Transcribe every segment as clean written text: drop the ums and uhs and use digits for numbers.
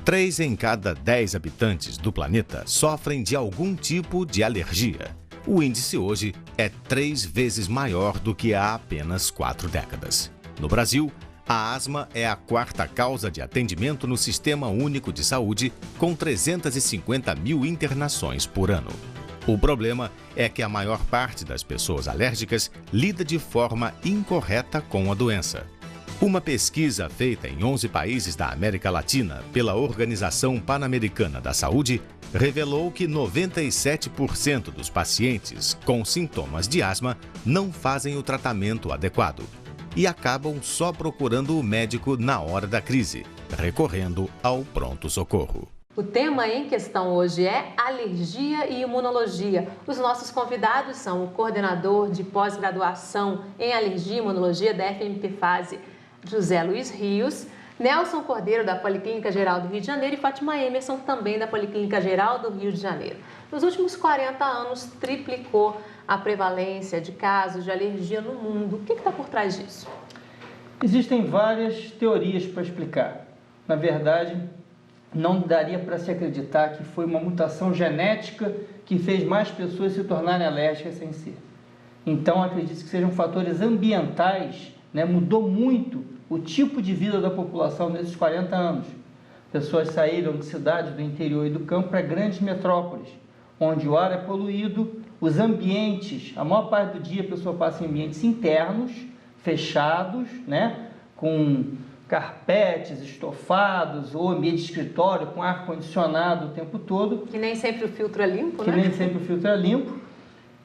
3 em cada 10 habitantes do planeta sofrem de algum tipo de alergia. O índice hoje é 3 vezes maior do que há apenas 4 décadas. No Brasil, a asma é a 4ª causa de atendimento no Sistema Único de Saúde, com 350 mil internações por ano. O problema é que a maior parte das pessoas alérgicas lida de forma incorreta com a doença. Uma pesquisa feita em 11 países da América Latina pela Organização Pan-Americana da Saúde revelou que 97% dos pacientes com sintomas de asma não fazem o tratamento adequado e acabam só procurando o médico na hora da crise, recorrendo ao pronto-socorro. O tema em questão hoje é alergia e imunologia. Os nossos convidados são o coordenador de pós-graduação em alergia e imunologia da FMP-Fase, José Luiz Rios, Nelson Cordeiro, da Policlínica Geral do Rio de Janeiro, e Fátima Emerson, também da Policlínica Geral do Rio de Janeiro. Nos últimos 40 anos, triplicou a prevalência de casos de alergia no mundo. O que está por trás disso? Existem várias teorias para explicar. Na verdade, não daria para se acreditar que foi uma mutação genética que fez mais pessoas se tornarem alérgicas sem ser. Então, acredito que sejam fatores ambientais, né? Mudou muito o tipo de vida da população nesses 40 anos. Pessoas saíram de cidades do interior e do campo para grandes metrópoles, onde o ar é poluído, os ambientes, a maior parte do dia a pessoa passa em ambientes internos, fechados, né? Com carpetes, estofados, ou ambiente de escritório com ar-condicionado o tempo todo. Que nem sempre o filtro é limpo, né? Que nem sempre o filtro é limpo.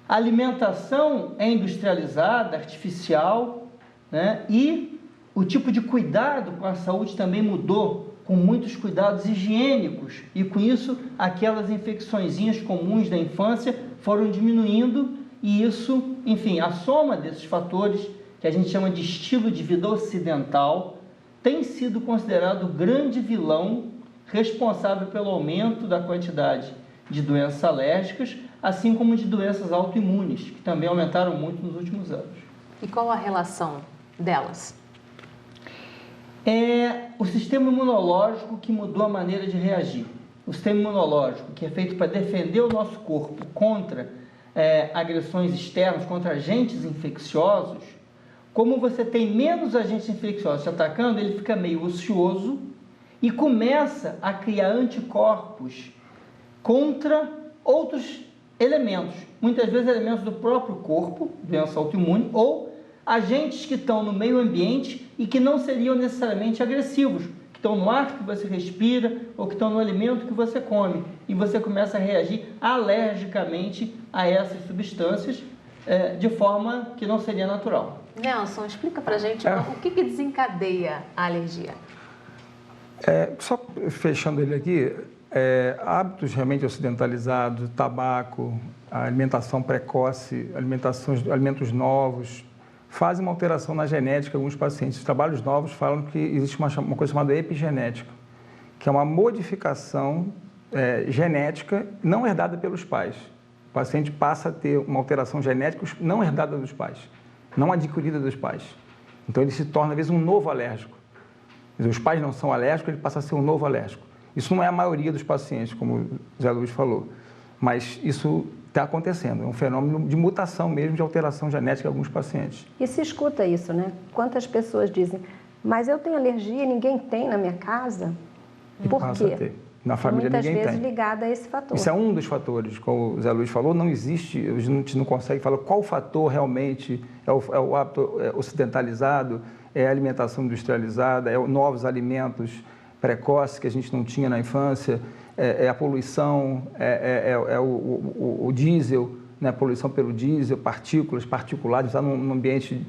A alimentação é industrializada, artificial, né? E o tipo de cuidado com a saúde também mudou, com muitos cuidados higiênicos. E com isso, aquelas infecçõezinhas comuns da infância foram diminuindo. E isso, enfim, a soma desses fatores, que a gente chama de estilo de vida ocidental, tem sido considerado o grande vilão responsável pelo aumento da quantidade de doenças alérgicas, assim como de doenças autoimunes, que também aumentaram muito nos últimos anos. E qual a relação delas? É o sistema imunológico que mudou a maneira de reagir. O sistema imunológico, que é feito para defender o nosso corpo contra agressões externas, contra agentes infecciosos. Como você tem menos agentes infecciosos te atacando, ele fica meio ocioso e começa a criar anticorpos contra outros elementos. Muitas vezes elementos do próprio corpo, doença autoimune, ou agentes que estão no meio ambiente e que não seriam necessariamente agressivos, que estão no ar que você respira ou que estão no alimento que você come. E você começa a reagir alergicamente a essas substâncias de forma que não seria natural. Nelson, explica pra gente o que desencadeia a alergia. Só fechando ele aqui, hábitos realmente ocidentalizados, tabaco, a alimentação precoce, alimentos novos, fazem uma alteração na genética de alguns pacientes. Os trabalhos novos falam que existe uma coisa chamada epigenética, que é uma modificação genética não herdada pelos pais. O paciente passa a ter uma alteração genética não herdada dos pais, não adquirida dos pais. Então, ele se torna, às vezes, um novo alérgico. Os pais não são alérgicos, ele passa a ser um novo alérgico. Isso não é a maioria dos pacientes, como o Zé Luiz falou, mas isso está acontecendo. É um fenômeno de mutação mesmo, de alteração genética em alguns pacientes. E se escuta isso, né? Quantas pessoas dizem, mas eu tenho alergia e ninguém tem na minha casa? Por quê? Na família muitas ninguém tem. Muitas vezes ligada a esse fator. Isso é um dos fatores, como o Zé Luiz falou, não existe, a gente não consegue falar qual fator realmente é o hábito ocidentalizado, é a alimentação industrializada, é novos alimentos precoces que a gente não tinha na infância, é a poluição, o diesel, né, a poluição pelo diesel, partículas, particulares, está num ambiente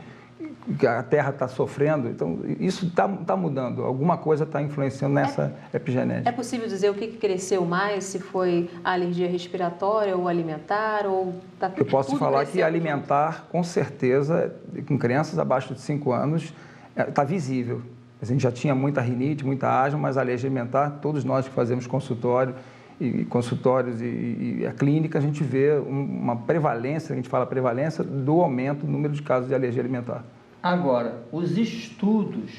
que a Terra está sofrendo. Então, isso está mudando. Alguma coisa está influenciando nessa epigenética. É possível dizer o que cresceu mais, se foi a alergia respiratória ou alimentar? Ou tá Eu posso falar que alimentar, com certeza, com crianças abaixo de 5 anos, está visível. A gente já tinha muita rinite, muita asma, mas a alergia alimentar, todos nós que fazemos consultórios e a clínica, a gente vê uma prevalência, a gente fala prevalência, do aumento do número de casos de alergia alimentar. Agora, os estudos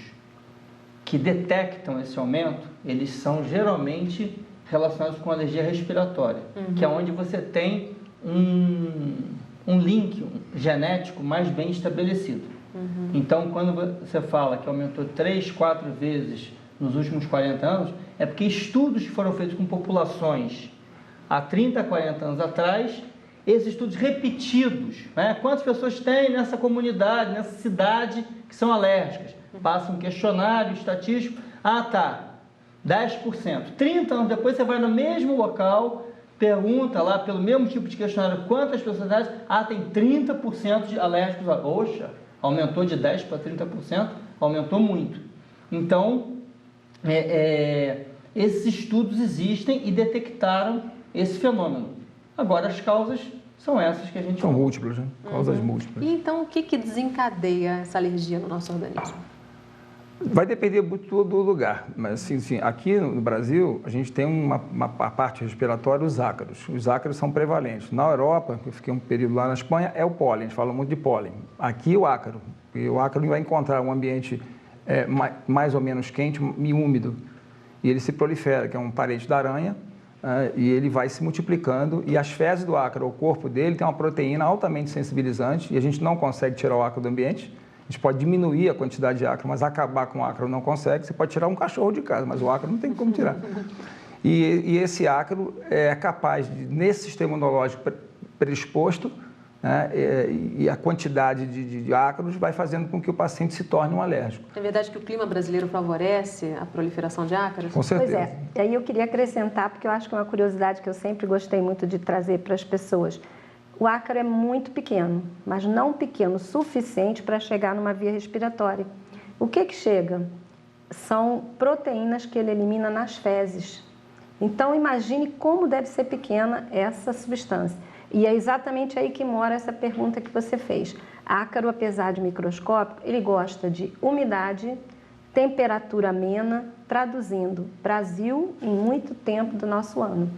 que detectam esse aumento, eles são geralmente relacionados com alergia respiratória, que é onde você tem um link genético mais bem estabelecido. Então, quando você fala que aumentou 3, 4 vezes nos últimos 40 anos, é porque estudos que foram feitos com populações há 30, 40 anos atrás, esses estudos repetidos, né? Quantas pessoas tem nessa comunidade, nessa cidade que são alérgicas? Passa um questionário estatístico, tá, 10%. 30 anos depois você vai no mesmo local, pergunta lá pelo mesmo tipo de questionário quantas pessoas tem 30% de alérgicos. Poxa, aumentou de 10% para 30%, aumentou muito. Então, esses estudos existem e detectaram esse fenômeno. Agora, as causas são essas que a gente... São múltiplas, né? Causas múltiplas. E então, o que desencadeia essa alergia no nosso organismo? Vai depender muito do lugar, mas assim, aqui no Brasil, a gente tem uma parte respiratória, os ácaros. Os ácaros são prevalentes. Na Europa, eu fiquei um período lá na Espanha, é o pólen, a gente fala muito de pólen. Aqui o ácaro. E o ácaro vai encontrar um ambiente mais ou menos quente e úmido. E ele se prolifera, que é um parente da aranha, e ele vai se multiplicando, e as fezes do ácaro, o corpo dele, tem uma proteína altamente sensibilizante, e a gente não consegue tirar o ácaro do ambiente. A gente pode diminuir a quantidade de ácaro, mas acabar com o ácaro não consegue. Você pode tirar um cachorro de casa, mas o ácaro não tem como tirar. E esse ácaro é capaz, nesse sistema imunológico predisposto, né, e a quantidade de ácaros vai fazendo com que o paciente se torne um alérgico. É verdade que o clima brasileiro favorece a proliferação de ácaros? Com certeza. Pois é. E aí eu queria acrescentar, porque eu acho que é uma curiosidade que eu sempre gostei muito de trazer para as pessoas. O ácaro é muito pequeno, mas não pequeno o suficiente para chegar numa via respiratória. O que chega? São proteínas que ele elimina nas fezes. Então, imagine como deve ser pequena essa substância. E é exatamente aí que mora essa pergunta que você fez. Ácaro, apesar de microscópico, ele gosta de umidade, temperatura amena, traduzindo, Brasil em muito tempo do nosso ano.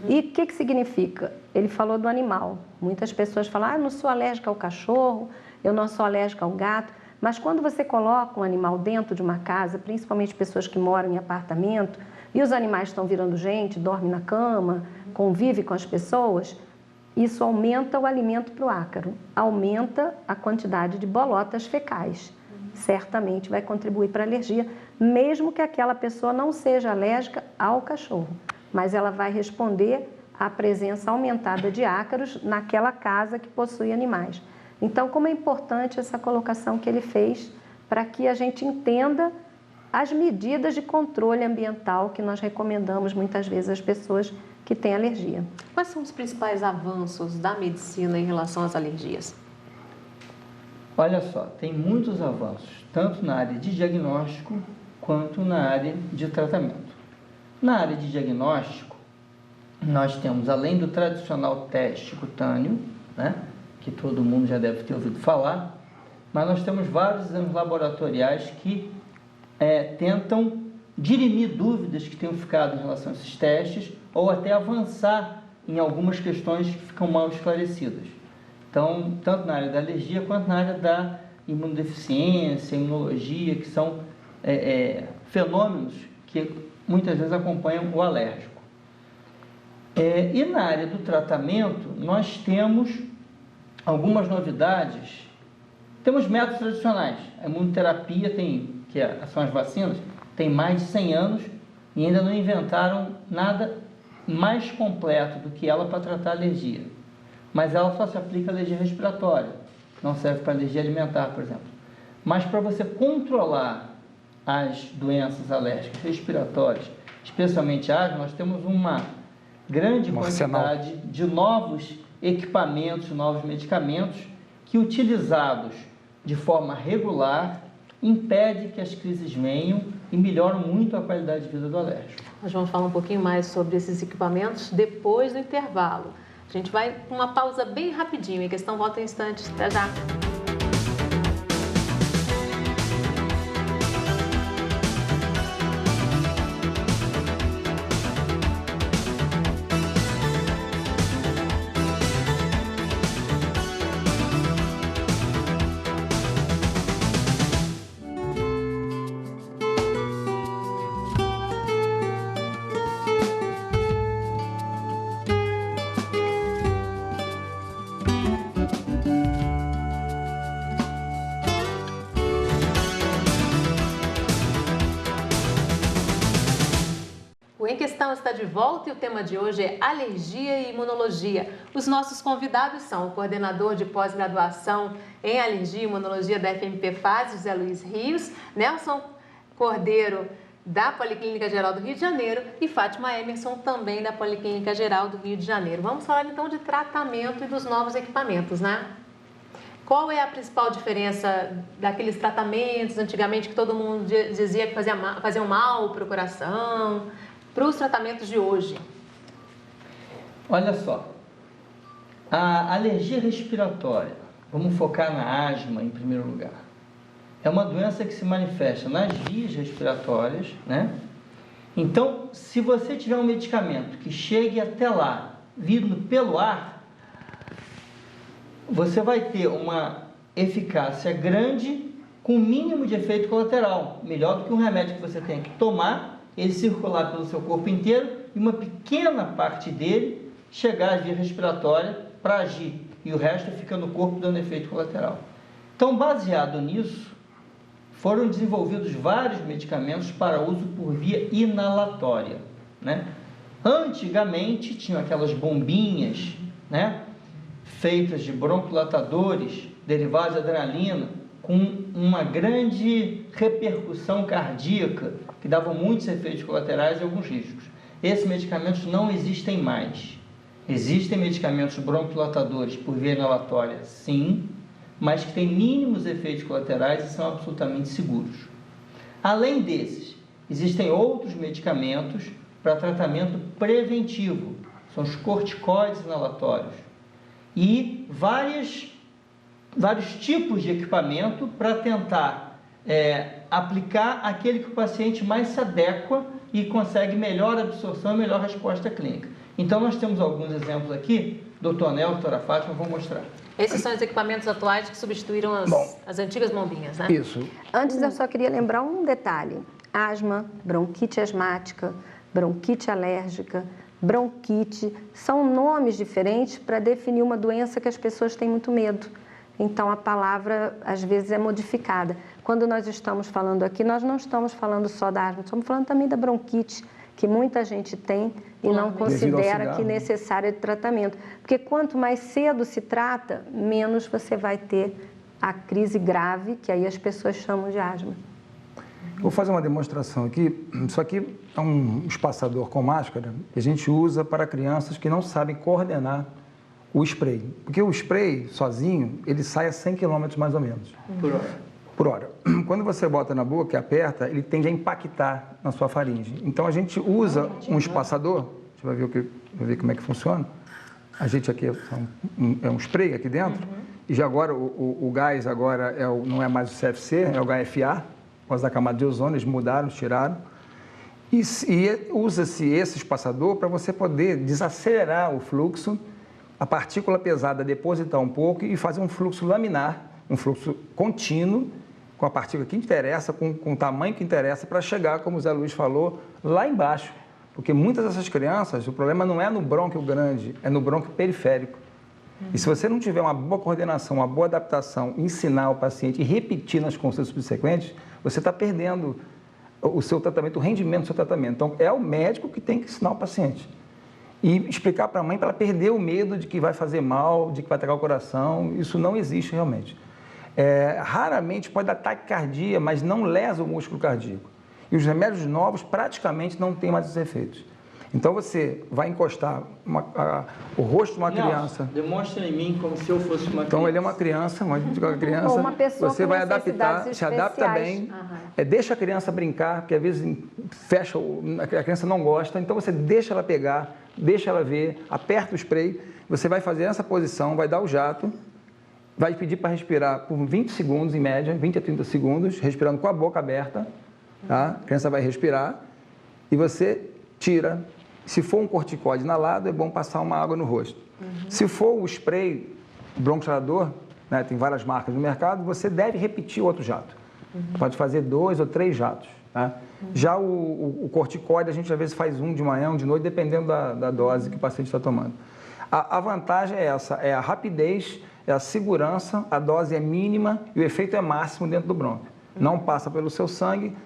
E o que significa? Ele falou do animal. Muitas pessoas falam, eu não sou alérgica ao cachorro, eu não sou alérgica ao gato. Mas quando você coloca um animal dentro de uma casa, principalmente pessoas que moram em apartamento, e os animais estão virando gente, dormem na cama, convivem com as pessoas, isso aumenta o alimento para o ácaro, aumenta a quantidade de bolotas fecais. Certamente vai contribuir para a alergia, mesmo que aquela pessoa não seja alérgica ao cachorro, mas ela vai responder à presença aumentada de ácaros naquela casa que possui animais. Então, como é importante essa colocação que ele fez para que a gente entenda as medidas de controle ambiental que nós recomendamos muitas vezes às pessoas que têm alergia. Quais são os principais avanços da medicina em relação às alergias? Olha só, tem muitos avanços, tanto na área de diagnóstico quanto na área de tratamento. Na área de diagnóstico, nós temos, além do tradicional teste cutâneo, né, que todo mundo já deve ter ouvido falar, mas nós temos vários exames laboratoriais que tentam dirimir dúvidas que tenham ficado em relação a esses testes ou até avançar em algumas questões que ficam mal esclarecidas. Então, tanto na área da alergia quanto na área da imunodeficiência, imunologia, que são fenômenos que muitas vezes acompanham o alérgico. E na área do tratamento, nós temos algumas novidades. Temos métodos tradicionais. A imunoterapia são as vacinas, tem mais de 100 anos e ainda não inventaram nada mais completo do que ela para tratar alergia. Mas ela só se aplica à alergia respiratória, não serve para alergia alimentar, por exemplo. Mas para você controlar as doenças alérgicas respiratórias, especialmente asma, nós temos uma grande quantidade de novos equipamentos, novos medicamentos que, utilizados de forma regular, impede que as crises venham e melhoram muito a qualidade de vida do alérgico. Nós vamos falar um pouquinho mais sobre esses equipamentos depois do intervalo. A gente vai com uma pausa bem rapidinho, a questão volta em instantes. Até já! Em Questão está de volta e o tema de hoje é alergia e imunologia. Os nossos convidados são o coordenador de pós-graduação em alergia e imunologia da FMP-FASE, José Luiz Rios, Nelson Cordeiro, da Policlínica Geral do Rio de Janeiro, e Fátima Emerson, também da Policlínica Geral do Rio de Janeiro. Vamos falar então de tratamento e dos novos equipamentos, né? Qual é a principal diferença daqueles tratamentos antigamente que todo mundo dizia que faziam mal para o coração, para os tratamentos de hoje? Olha só, a alergia respiratória, vamos focar na asma em primeiro lugar, é uma doença que se manifesta nas vias respiratórias, né? Então, se você tiver um medicamento que chegue até lá, vindo pelo ar, você vai ter uma eficácia grande com o mínimo de efeito colateral, melhor do que um remédio que você tem que tomar, ele circular pelo seu corpo inteiro e uma pequena parte dele chegar à via respiratória para agir, e o resto fica no corpo dando efeito colateral. Então, baseado nisso, foram desenvolvidos vários medicamentos para uso por via inalatória, né? Antigamente, tinham aquelas bombinhas, né, feitas de broncodilatadores, derivados de adrenalina, com uma grande repercussão cardíaca, que davam muitos efeitos colaterais e alguns riscos. Esses medicamentos não existem mais. Existem medicamentos broncodilatadores por via inalatória, sim, mas que têm mínimos efeitos colaterais e são absolutamente seguros. Além desses, existem outros medicamentos para tratamento preventivo, são os corticoides inalatórios, e vários tipos de equipamento para tentar aplicar aquele que o paciente mais se adequa e consegue melhor absorção e melhor resposta clínica. Então, nós temos alguns exemplos aqui, doutor Nelson, doutora Fátima, vou mostrar. Esses são os equipamentos atuais que substituíram as antigas bombinhas, né? Isso. Antes, eu só queria lembrar um detalhe. Asma, bronquite asmática, bronquite alérgica, bronquite, são nomes diferentes para definir uma doença que as pessoas têm muito medo. Então, a palavra, às vezes, é modificada. Quando nós estamos falando aqui, nós não estamos falando só da asma, estamos falando também da bronquite, que muita gente tem e não considera que necessária de tratamento. Porque quanto mais cedo se trata, menos você vai ter a crise grave, que aí as pessoas chamam de asma. Vou fazer uma demonstração aqui. Isso aqui é um espaçador com máscara que a gente usa para crianças que não sabem coordenar o spray. Porque o spray, sozinho, ele sai a 100 km mais ou menos. Por hora. Quando você bota na boca e aperta, ele tende a impactar na sua faringe. Então, a gente usa um espaçador. Você vai ver como é que funciona. A gente aqui é um spray aqui dentro. E já agora, o gás agora não é mais o CFC, é o HFA. Por causa da camada de ozônio, eles mudaram, tiraram. E usa-se esse espaçador para você poder desacelerar o fluxo, a partícula pesada depositar um pouco e fazer um fluxo laminar, um fluxo contínuo, com a partícula que interessa, com o tamanho que interessa, para chegar, como o Zé Luiz falou, lá embaixo. Porque muitas dessas crianças, o problema não é no brônquio grande, é no brônquio periférico. E se você não tiver uma boa coordenação, uma boa adaptação, ensinar o paciente e repetir nas consultas subsequentes, você está perdendo o seu tratamento, o rendimento do seu tratamento. Então, é o médico que tem que ensinar o paciente. E explicar para a mãe para ela perder o medo de que vai fazer mal, de que vai atacar o coração. Isso não existe realmente. Raramente pode dar taquicardia, mas não lesa o músculo cardíaco. E os remédios novos praticamente não têm mais esses efeitos. Então, você vai encostar o rosto de uma criança... Demonstra em mim como se eu fosse uma criança. Então, ele é uma criança, uma criança. Ou uma pessoa você com vai adaptar, se adapta bem. Deixa a criança brincar, porque às vezes fecha, a criança não gosta. Então, você deixa ela pegar, deixa ela ver, aperta o spray. Você vai fazer essa posição, vai dar o jato, vai pedir para respirar por 20 segundos, em média, 20 a 30 segundos, respirando com a boca aberta. Tá? A criança vai respirar e você tira. Se for um corticoide inalado, é bom passar uma água no rosto. Se for o spray bronquodilatador, né, tem várias marcas no mercado, você deve repetir o outro jato. Pode fazer 2 ou 3 jatos. Tá? Já o corticoide, a gente às vezes faz um de manhã, um de noite, dependendo da dose que o paciente está tomando. A vantagem é essa, é a rapidez, é a segurança, a dose é mínima e o efeito é máximo dentro do brônquio. Não passa pelo seu sangue,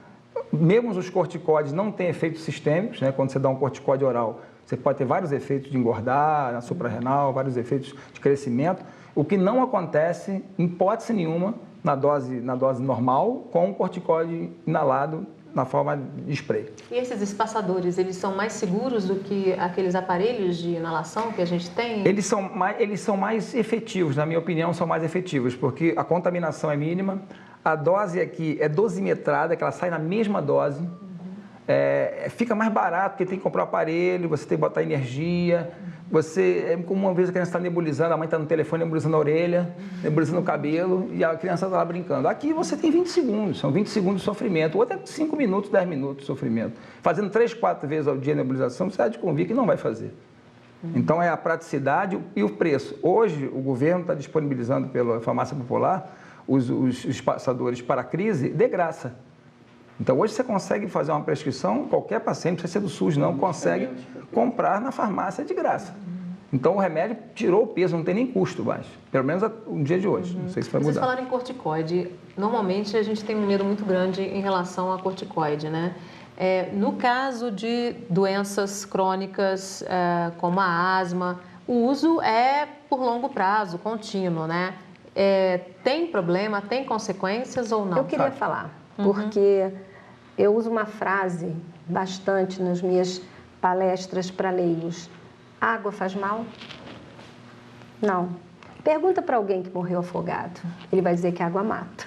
Mesmo os corticoides não têm efeitos sistêmicos, né? Quando você dá um corticóide oral, você pode ter vários efeitos de engordar, na suprarrenal, vários efeitos de crescimento, o que não acontece, em hipótese nenhuma, na dose normal, com o corticoide inalado na forma de spray. E esses espaçadores, eles são mais seguros do que aqueles aparelhos de inalação que a gente tem? Eles são mais efetivos, na minha opinião, são mais efetivos, porque a contaminação é mínima, a dose aqui é dosimetrada, que ela sai na mesma dose, fica mais barato, porque tem que comprar o aparelho, você tem que botar energia, é como uma vez a criança está nebulizando, a mãe está no telefone nebulizando a orelha, nebulizando o cabelo, e a criança está lá brincando. Aqui você tem 20 segundos, são 20 segundos de sofrimento, ou até 5 minutos, 10 minutos de sofrimento. Fazendo 3, 4 vezes ao dia a nebulização, você há de convir que não vai fazer. Então é a praticidade e o preço. Hoje o governo está disponibilizando pela farmácia popular os espaçadores para a crise de graça. Então, hoje você consegue fazer uma prescrição, qualquer paciente, não precisa ser do SUS, não, consegue comprar na farmácia de graça. Então, o remédio tirou o peso, não tem nem custo baixo, pelo menos no dia de hoje, não sei se vai mudar. Vocês falaram em corticoide, normalmente a gente tem um medo muito grande em relação a corticoide, né? No caso de doenças crônicas, como a asma, o uso é por longo prazo, contínuo, né? Tem problema, tem consequências ou não? Eu queria falar, porque eu uso uma frase bastante nas minhas palestras para leigos. Água faz mal? Não. Pergunta para alguém que morreu afogado. Ele vai dizer que a água mata.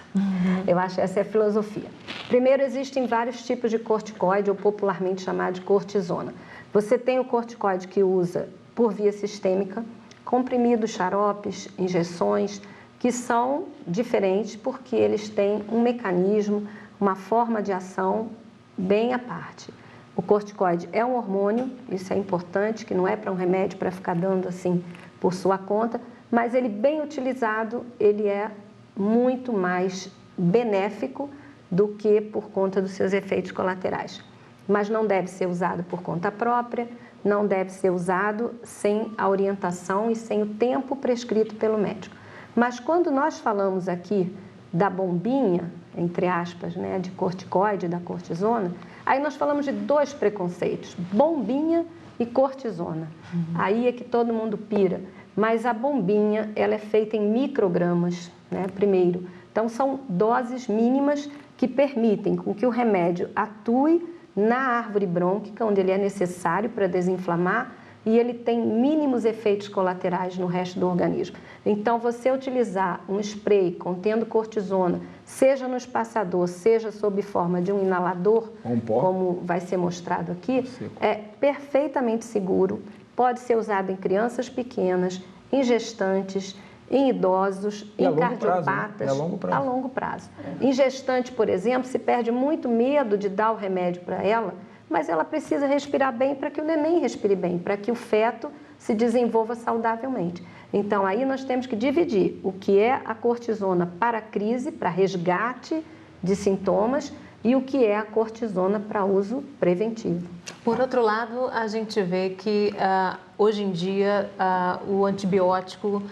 Eu acho que essa é a filosofia. Primeiro, existem vários tipos de corticoide, ou popularmente chamado de cortisona. Você tem o corticoide que usa por via sistêmica, comprimidos, xaropes, injeções, que são diferentes porque eles têm um mecanismo, uma forma de ação bem à parte. O corticoide é um hormônio, isso é importante, que não é para um remédio para ficar dando assim por sua conta, mas ele bem utilizado, ele é muito mais benéfico do que por conta dos seus efeitos colaterais. Mas não deve ser usado por conta própria, não deve ser usado sem a orientação e sem o tempo prescrito pelo médico. Mas quando nós falamos aqui da bombinha, entre aspas, né, de corticoide, da cortisona, aí nós falamos de dois preconceitos, bombinha e cortisona. Aí é que todo mundo pira. Mas a bombinha, ela é feita em microgramas, né, primeiro. Então, são doses mínimas que permitem com que o remédio atue na árvore brônquica, onde ele é necessário para desinflamar, e ele tem mínimos efeitos colaterais no resto do organismo. Então, você utilizar um spray contendo cortisona, seja no espaçador, seja sob forma de um inalador, como vai ser mostrado aqui, é perfeitamente seguro, pode ser usado em crianças pequenas, em gestantes, em idosos, em cardiopatas, a longo prazo. Em gestante, por exemplo, se perde muito medo de dar o remédio para ela, mas ela precisa respirar bem para que o neném respire bem, para que o feto se desenvolva saudavelmente. Então, aí nós temos que dividir o que é a cortisona para crise, para resgate de sintomas, e o que é a cortisona para uso preventivo. Por outro lado, a gente vê que hoje em dia o antibiótico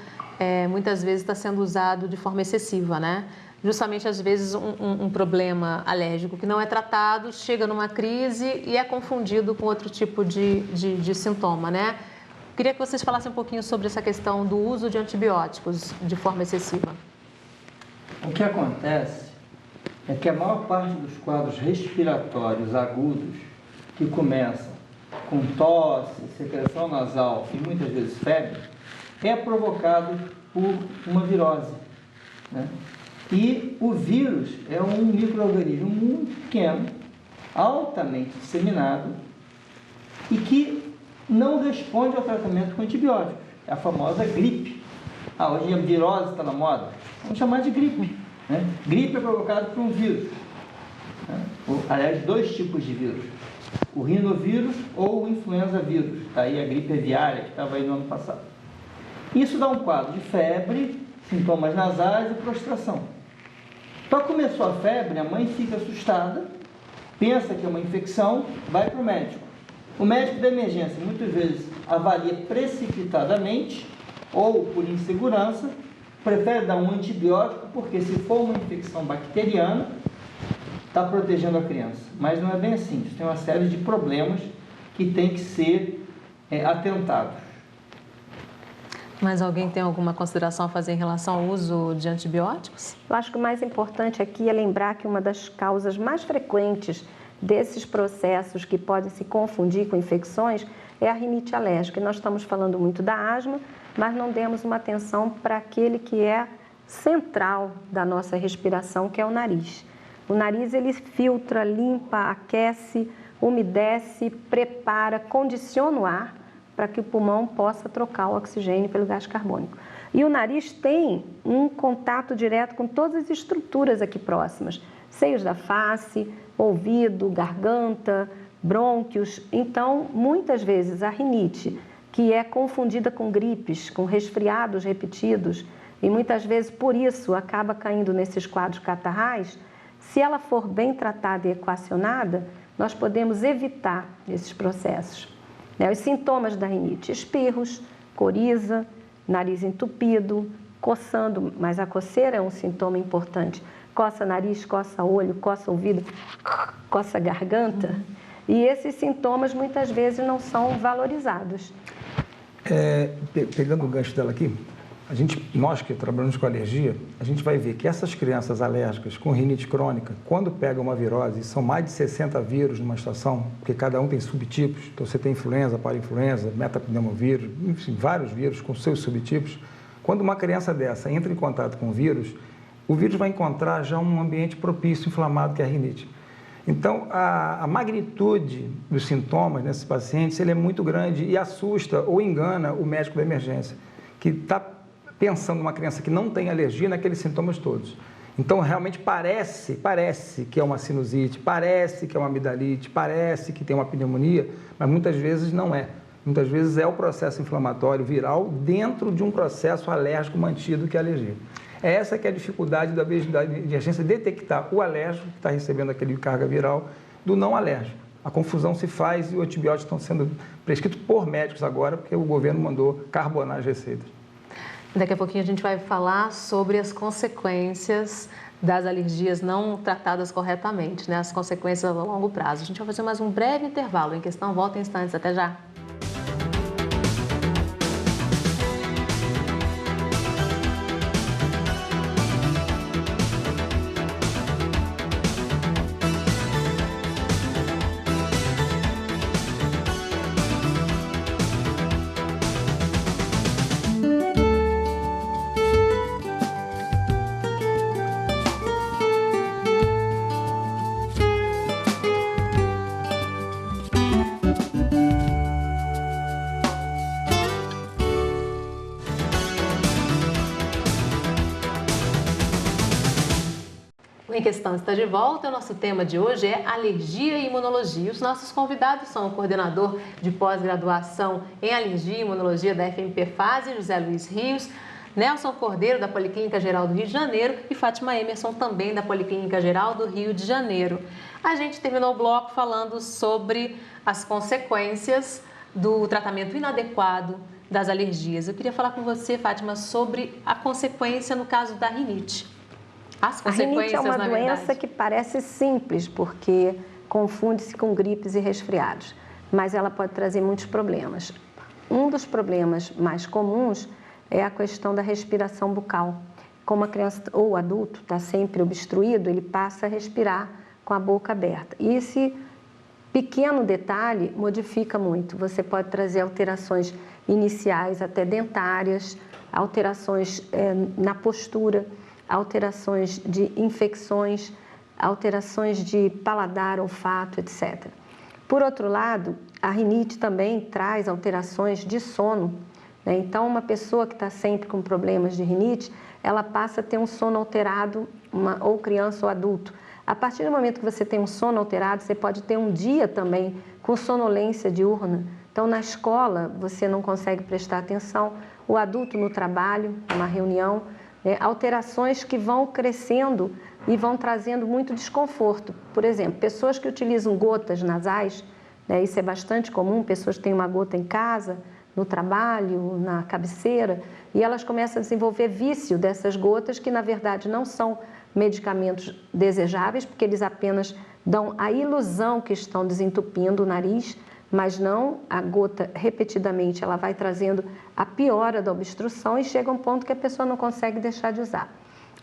muitas vezes está sendo usado de forma excessiva, né? Justamente, às vezes, um problema alérgico que não é tratado, chega numa crise e é confundido com outro tipo de sintoma, né? Queria que vocês falassem um pouquinho sobre essa questão do uso de antibióticos de forma excessiva. O que acontece é que a maior parte dos quadros respiratórios agudos, que começam com tosse, secreção nasal e muitas vezes febre, é provocado por uma virose, né? E o vírus é um micro-organismo muito pequeno, altamente disseminado e que não responde ao tratamento com antibióticos. É a famosa gripe. Hoje a virose está na moda. Vamos chamar de gripe, né? Gripe é provocada por um vírus, né? Aliás, dois tipos de vírus. O rinovírus ou o influenza vírus. Daí a gripe aviária que estava aí no ano passado. Isso dá um quadro de febre, sintomas nasais e prostração. Então, começou a febre, a mãe fica assustada, pensa que é uma infecção, vai para o médico. O médico da emergência, muitas vezes, avalia precipitadamente ou por insegurança, prefere dar um antibiótico, porque se for uma infecção bacteriana, está protegendo a criança. Mas não é bem assim. Isso tem uma série de problemas que tem que ser atentados. Mas alguém tem alguma consideração a fazer em relação ao uso de antibióticos? Eu acho que o mais importante aqui é lembrar que uma das causas mais frequentes desses processos que podem se confundir com infecções é a rinite alérgica. E nós estamos falando muito da asma, mas não demos uma atenção para aquele que é central da nossa respiração, que é o nariz. O nariz, ele filtra, limpa, aquece, umedece, prepara, condiciona o ar para que o pulmão possa trocar o oxigênio pelo gás carbônico. E o nariz tem um contato direto com todas as estruturas aqui próximas, seios da face, ouvido, garganta, brônquios. Então, muitas vezes a rinite, que é confundida com gripes, com resfriados repetidos, e muitas vezes por isso acaba caindo nesses quadros catarrais, se ela for bem tratada e equacionada, nós podemos evitar esses processos. Os sintomas da rinite: espirros, coriza, nariz entupido, coçando, mas a coceira é um sintoma importante. Coça nariz, coça olho, coça ouvido, coça garganta. E esses sintomas muitas vezes não são valorizados. Pegando o gancho dela aqui, nós que trabalhamos com alergia, a gente vai ver que essas crianças alérgicas com rinite crônica, quando pegam uma virose, são mais de 60 vírus numa estação, porque cada um tem subtipos, então você tem influenza, parainfluenza, metapneumovírus, enfim, vários vírus com seus subtipos. Quando uma criança dessa entra em contato com o vírus vai encontrar já um ambiente propício, inflamado, que é a rinite. Então, a magnitude dos sintomas nesses pacientes ele é muito grande e assusta ou engana o médico da emergência, que está pensando numa criança que não tem alergia naqueles sintomas todos. Então, realmente parece que é uma sinusite, parece que é uma amidalite, parece que tem uma pneumonia, mas muitas vezes não é. Muitas vezes é o processo inflamatório viral dentro de um processo alérgico mantido, que é a alergia. Essa que é a dificuldade da emergência, detectar o alérgico que está recebendo aquele carga viral do não alérgico. A confusão se faz e os antibióticos estão sendo prescritos por médicos agora, porque o governo mandou carbonar as receitas. Daqui a pouquinho a gente vai falar sobre as consequências das alergias não tratadas corretamente, né? As consequências a longo prazo. A gente vai fazer mais um breve intervalo. Em Questão volta em instantes. Até já! Em Questão está de volta. O nosso tema de hoje é alergia e imunologia. Os nossos convidados são o coordenador de pós-graduação em alergia e imunologia da FMP-FASE, José Luiz Rios, Nelson Cordeiro, da Policlínica Geral do Rio de Janeiro, e Fátima Emerson, também da Policlínica Geral do Rio de Janeiro. A gente terminou o bloco falando sobre as consequências do tratamento inadequado das alergias. Eu queria falar com você, Fátima, sobre a consequência no caso da rinite. A rinite é uma doença que parece simples, porque confunde-se com gripes e resfriados, mas ela pode trazer muitos problemas. Um dos problemas mais comuns é a questão da respiração bucal. Como a criança ou o adulto está sempre obstruído, ele passa a respirar com a boca aberta. E esse pequeno detalhe modifica muito. Você pode trazer alterações iniciais, até dentárias, alterações na postura, alterações de infecções, alterações de paladar, olfato, etc. Por outro lado, a rinite também traz alterações de sono, né? Então, uma pessoa que está sempre com problemas de rinite, ela passa a ter um sono alterado, ou criança ou adulto. A partir do momento que você tem um sono alterado, você pode ter um dia também com sonolência diurna. Então, na escola, você não consegue prestar atenção, o adulto no trabalho, numa reunião, alterações que vão crescendo e vão trazendo muito desconforto. Por exemplo, pessoas que utilizam gotas nasais, isso é bastante comum, pessoas que têm uma gota em casa, no trabalho, na cabeceira, e elas começam a desenvolver vício dessas gotas que, na verdade, não são medicamentos desejáveis, porque eles apenas dão a ilusão que estão desentupindo o nariz, mas não, a gota repetidamente ela vai trazendo a piora da obstrução e chega um ponto que a pessoa não consegue deixar de usar.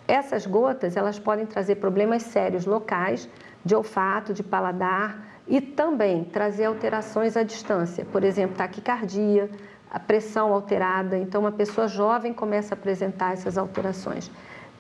Essas gotas, elas podem trazer problemas sérios locais, de olfato, de paladar e também trazer alterações à distância, por exemplo, taquicardia, a pressão alterada. Então, uma pessoa jovem começa a apresentar essas alterações.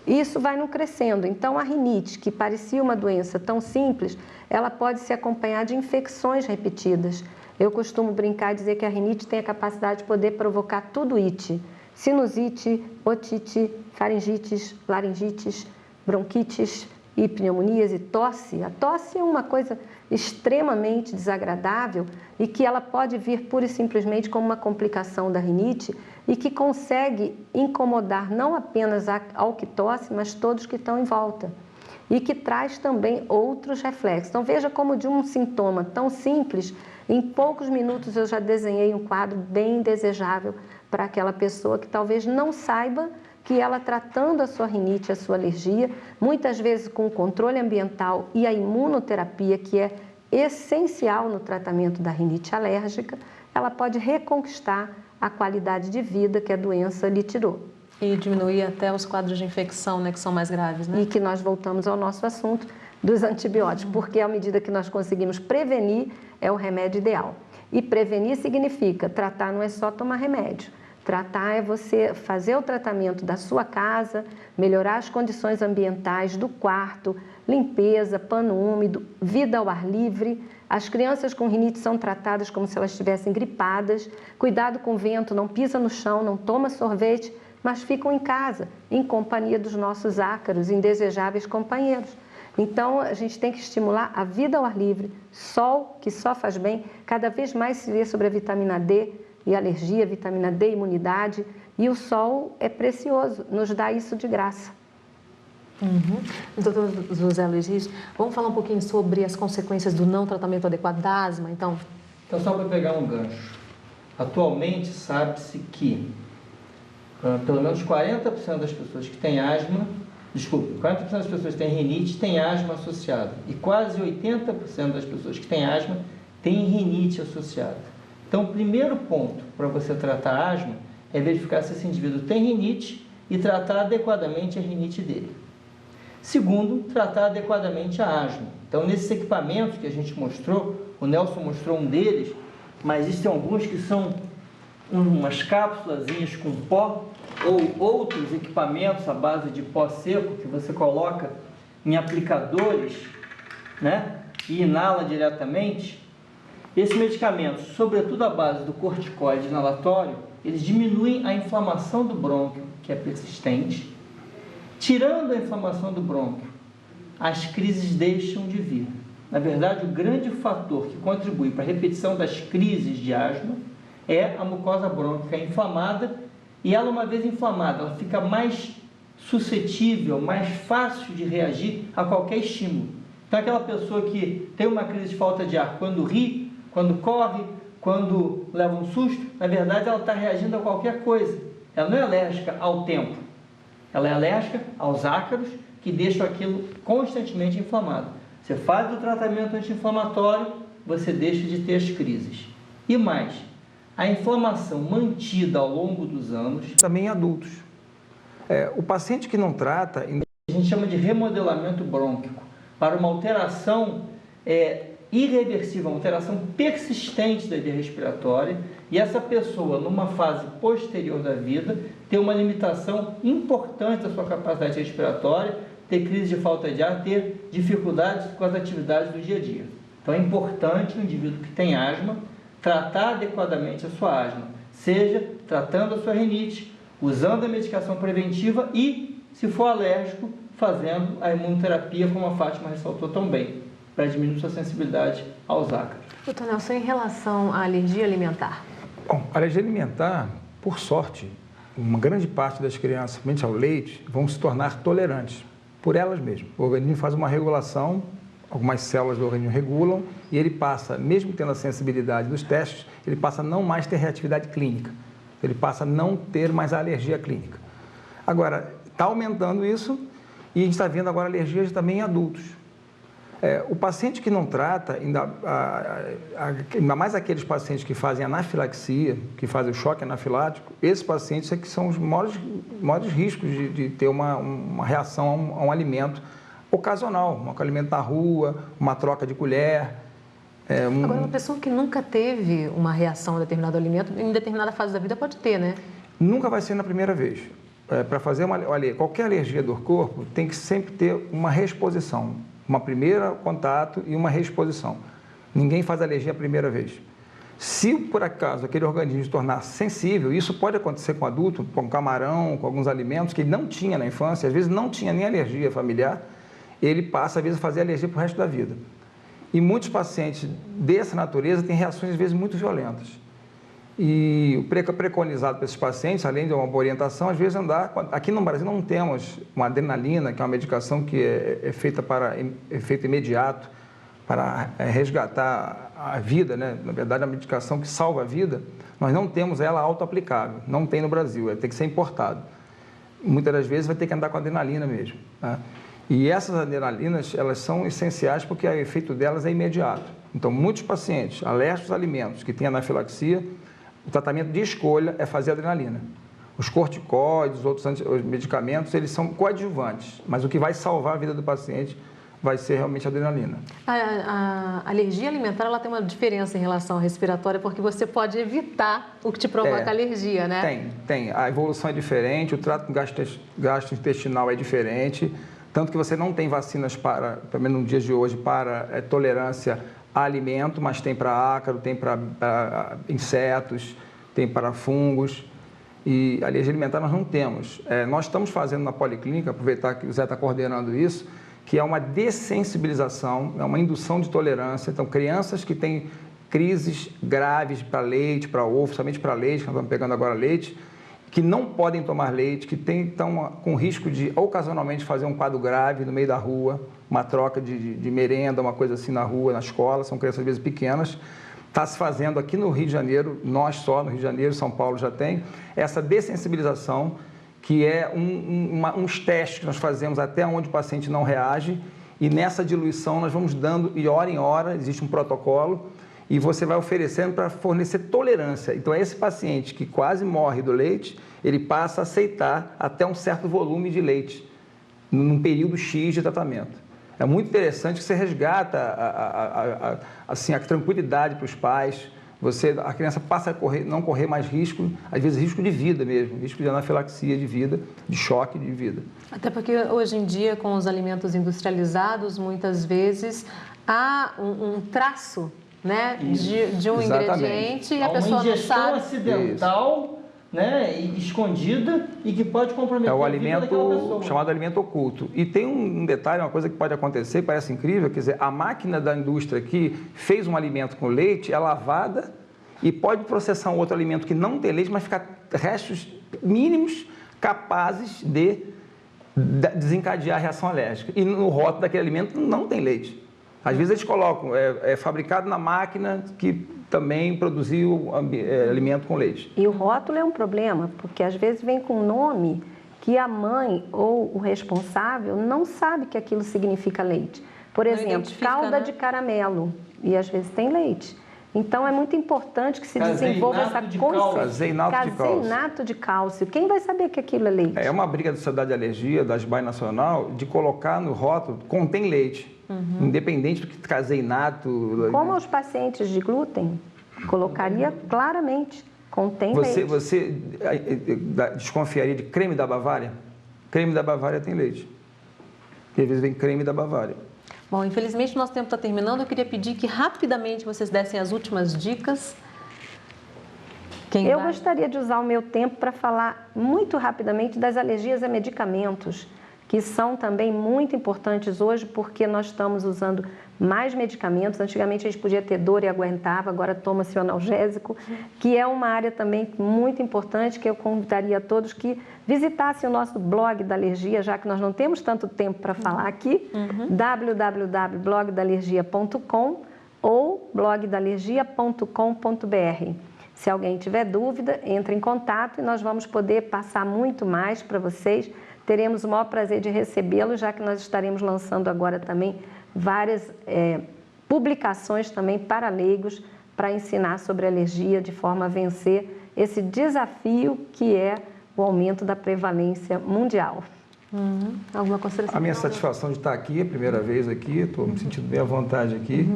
Isso vai não crescendo. Então, a rinite, que parecia uma doença tão simples, ela pode se acompanhar de infecções repetidas. Eu costumo brincar e dizer que a rinite tem a capacidade de poder provocar tudo it. Sinusite, otite, faringites, laringites, bronquites e pneumonias e tosse. A tosse é uma coisa extremamente desagradável e que ela pode vir pura e simplesmente como uma complicação da rinite e que consegue incomodar não apenas ao que tosse, mas todos que estão em volta. E que traz também outros reflexos. Então veja como de um sintoma tão simples, em poucos minutos eu já desenhei um quadro bem desejável para aquela pessoa que talvez não saiba que ela tratando a sua rinite, a sua alergia, muitas vezes com o controle ambiental e a imunoterapia, que é essencial no tratamento da rinite alérgica, ela pode reconquistar a qualidade de vida que a doença lhe tirou. E diminuir até os quadros de infecção, né, que são mais graves, né? E que nós voltamos ao nosso assunto dos antibióticos, porque à medida que nós conseguimos prevenir, é o remédio ideal. E prevenir significa, tratar não é só tomar remédio. Tratar é você fazer o tratamento da sua casa, melhorar as condições ambientais do quarto, limpeza, pano úmido, vida ao ar livre. As crianças com rinite são tratadas como se elas estivessem gripadas. Cuidado com o vento, não pisa no chão, não toma sorvete, mas ficam em casa, em companhia dos nossos ácaros, indesejáveis companheiros. Então, a gente tem que estimular a vida ao ar livre, sol, que só faz bem. Cada vez mais se lê sobre a vitamina D e alergia, vitamina D, imunidade, e o sol é precioso, nos dá isso de graça. Doutor José Luiz Rios, vamos falar um pouquinho sobre as consequências do não tratamento adequado da asma, então? Então, só para pegar um gancho, atualmente sabe-se que pelo menos 40% das pessoas que têm asma, 40% das pessoas que têm rinite têm asma associada, e quase 80% das pessoas que têm asma têm rinite associada. Então, o primeiro ponto para você tratar a asma é verificar se esse indivíduo tem rinite e tratar adequadamente a rinite dele. Segundo, tratar adequadamente a asma. Então, nesses equipamentos que a gente mostrou, o Nelson mostrou um deles, mas existem alguns que são umas cápsulazinhas com pó ou outros equipamentos à base de pó seco que você coloca em aplicadores, né, e inala diretamente. Esses medicamentos, sobretudo à base do corticoide inalatório, eles diminuem a inflamação do brônquio, que é persistente. Tirando a inflamação do brônquio, as crises deixam de vir. Na verdade, o grande fator que contribui para a repetição das crises de asma é a mucosa brônquica inflamada, e ela, uma vez inflamada, ela fica mais suscetível, mais fácil de reagir a qualquer estímulo. Então, aquela pessoa que tem uma crise de falta de ar quando ri, quando corre, quando leva um susto, na verdade ela está reagindo a qualquer coisa. Ela não é alérgica ao tempo, ela é alérgica aos ácaros que deixam aquilo constantemente inflamado. Você faz o tratamento anti-inflamatório, você deixa de ter as crises. E mais, a inflamação mantida ao longo dos anos... Também em adultos. O paciente que não trata... A gente chama de remodelamento brônquico, para uma alteração irreversível, uma alteração persistente da via respiratória, e essa pessoa, numa fase posterior da vida, ter uma limitação importante da sua capacidade respiratória, ter crise de falta de ar, ter dificuldades com as atividades do dia a dia. Então, é importante o indivíduo que tem asma tratar adequadamente a sua asma, seja tratando a sua rinite, usando a medicação preventiva e, se for alérgico, fazendo a imunoterapia, como a Fátima ressaltou tão bem, para diminuir sua sensibilidade aos ácaros. Doutor Nelson, em relação à alergia alimentar? Bom, a alergia alimentar, por sorte, uma grande parte das crianças, principalmente ao leite, vão se tornar tolerantes, por elas mesmas. O organismo faz uma regulação, algumas células do organismo regulam, e ele passa, mesmo tendo a sensibilidade dos testes, ele passa a não mais ter reatividade clínica, ele passa a não ter mais a alergia clínica. Agora, está aumentando isso, E a gente está vendo agora alergias também em adultos. O paciente que não trata, ainda mais aqueles pacientes que fazem anafilaxia, que fazem o choque anafilático, esses pacientes é que são os maiores riscos de ter uma reação a um alimento ocasional, um alimento na rua, uma troca de colher. Agora, uma pessoa que nunca teve uma reação a determinado alimento, em determinada fase da vida pode ter, né? Nunca vai ser na primeira vez. Para fazer qualquer alergia do corpo, tem que sempre ter uma reexposição. Uma primeira contato e uma reexposição. Ninguém faz alergia a primeira vez. Se, por acaso, aquele organismo se tornar sensível, isso pode acontecer com adulto, com camarão, com alguns alimentos que ele não tinha na infância, às vezes não tinha nem alergia familiar, ele passa, às vezes, a fazer alergia para o resto da vida. E muitos pacientes dessa natureza têm reações, às vezes, muito violentas. E o preconizado para esses pacientes, além de uma boa orientação, às vezes andar... Aqui no Brasil não temos uma adrenalina, que é uma medicação que é feita para efeito imediato, para resgatar a vida, né? Na verdade, é uma medicação que salva a vida. Nós não temos ela auto-aplicável, não tem no Brasil, tem que ser importado. Muitas das vezes vai ter que andar com adrenalina mesmo, tá? E essas adrenalinas, elas são essenciais porque o efeito delas é imediato. Então, muitos pacientes alérgicos a alimentos que têm anafilaxia, o tratamento de escolha é fazer adrenalina. Os corticoides, os medicamentos, eles são coadjuvantes, mas o que vai salvar a vida do paciente vai ser realmente a adrenalina. A alergia alimentar, ela tem uma diferença em relação à respiratória, porque você pode evitar o que te provoca alergia, né? Tem. A evolução é diferente, o trato gastrointestinal é diferente, tanto que você não tem vacinas para, pelo menos no dia de hoje, para tolerância a alimento, mas tem para ácaro, tem para insetos, tem para fungos. E alergia alimentar nós não temos. Nós estamos fazendo na policlínica, aproveitar que o Zé está coordenando isso, que é uma dessensibilização, é uma indução de tolerância. Então, crianças que têm crises graves para leite, para ovo, somente para leite, que nós estamos pegando agora leite, que não podem tomar leite, que estão com risco de ocasionalmente fazer um quadro grave no meio da rua, uma troca de merenda, uma coisa assim na rua, na escola, são crianças às vezes pequenas. Está se fazendo aqui no Rio de Janeiro, nós só no Rio de Janeiro, São Paulo já tem, essa dessensibilização, que é uns testes que nós fazemos até onde o paciente não reage, e nessa diluição nós vamos dando, e hora em hora, existe um protocolo, e você vai oferecendo para fornecer tolerância. Então, esse paciente que quase morre do leite, ele passa a aceitar até um certo volume de leite, num período X de tratamento. É muito interessante que você resgata a tranquilidade para os pais, a criança passa a não correr mais risco, às vezes risco de vida mesmo, risco de anafilaxia de vida, de choque de vida. Até porque hoje em dia, com os alimentos industrializados, muitas vezes há um traço, né, de um ingrediente e a pessoa não sabe. Uma ingestão acidental, né, escondida e que pode comprometer a vida daquela pessoa. É o alimento chamado alimento oculto. E tem um detalhe, uma coisa que pode acontecer, parece incrível, quer dizer, a máquina da indústria que fez um alimento com leite é lavada e pode processar um outro alimento que não tem leite, mas ficar restos mínimos capazes de desencadear a reação alérgica. E no rótulo daquele alimento não tem leite. Às vezes eles colocam, é fabricado na máquina que também produziu alimento com leite. E o rótulo é um problema, porque às vezes vem com nome que a mãe ou o responsável não sabe que aquilo significa leite. Por exemplo, calda de caramelo, e às vezes tem leite. Então, é muito importante que se desenvolva essa consciência. Caseinato de cálcio. Quem vai saber que aquilo é leite? É uma briga da Sociedade de Alergia, da SBAI Nacional, de colocar no rótulo, contém leite. Independente do que caseinato... Como os pacientes de glúten, colocaria claramente, contém leite. Você desconfiaria de creme da Bavária? Creme da Bavária tem leite. E às vezes vem creme da Bavária. Bom, infelizmente nosso tempo está terminando. Eu queria pedir que rapidamente vocês dessem as últimas dicas. Eu gostaria de usar o meu tempo para falar muito rapidamente das alergias a medicamentos, que são também muito importantes hoje, porque nós estamos usando mais medicamentos. Antigamente a gente podia ter dor e aguentava, agora toma-se o analgésico, que é uma área também muito importante, que eu convidaria a todos que visitassem o nosso blog da alergia, já que nós não temos tanto tempo para falar aqui, www.blogdalergia.com ou blogdalergia.com.br. Se alguém tiver dúvida, entre em contato e nós vamos poder passar muito mais para vocês, teremos o maior prazer de recebê-lo, já que nós estaremos lançando agora também várias publicações também para leigos, para ensinar sobre alergia de forma a vencer esse desafio que é o aumento da prevalência mundial. Alguma consideração? A minha satisfação de estar aqui, a primeira vez aqui, estou me sentindo bem à vontade aqui.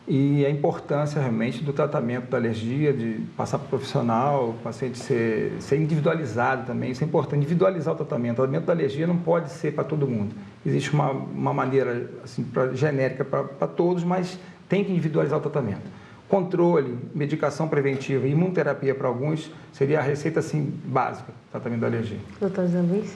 E a importância realmente do tratamento da alergia, de passar para o profissional, o paciente ser individualizado também, isso é importante, individualizar o tratamento. O tratamento da alergia não pode ser para todo mundo. Existe uma maneira assim, genérica para todos, mas tem que individualizar o tratamento. Controle, medicação preventiva e imunoterapia para alguns seria a receita assim, básica do tratamento da alergia. Doutor Zé Luiz?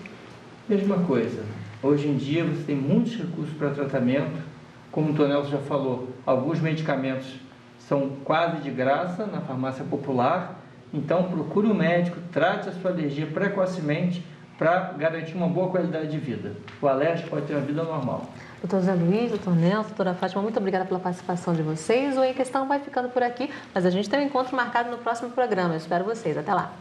Mesma coisa. Hoje em dia você tem muitos recursos para tratamento. Como o Tonelson já falou, alguns medicamentos são quase de graça na farmácia popular. Então procure um médico, trate a sua alergia precocemente para garantir uma boa qualidade de vida. O alérgico pode ter uma vida normal. Doutor Zé Luiz, doutor Nelson, doutora Fátima, muito obrigada pela participação de vocês. O Em Questão vai ficando por aqui, mas a gente tem um encontro marcado no próximo programa. Eu espero vocês. Até lá.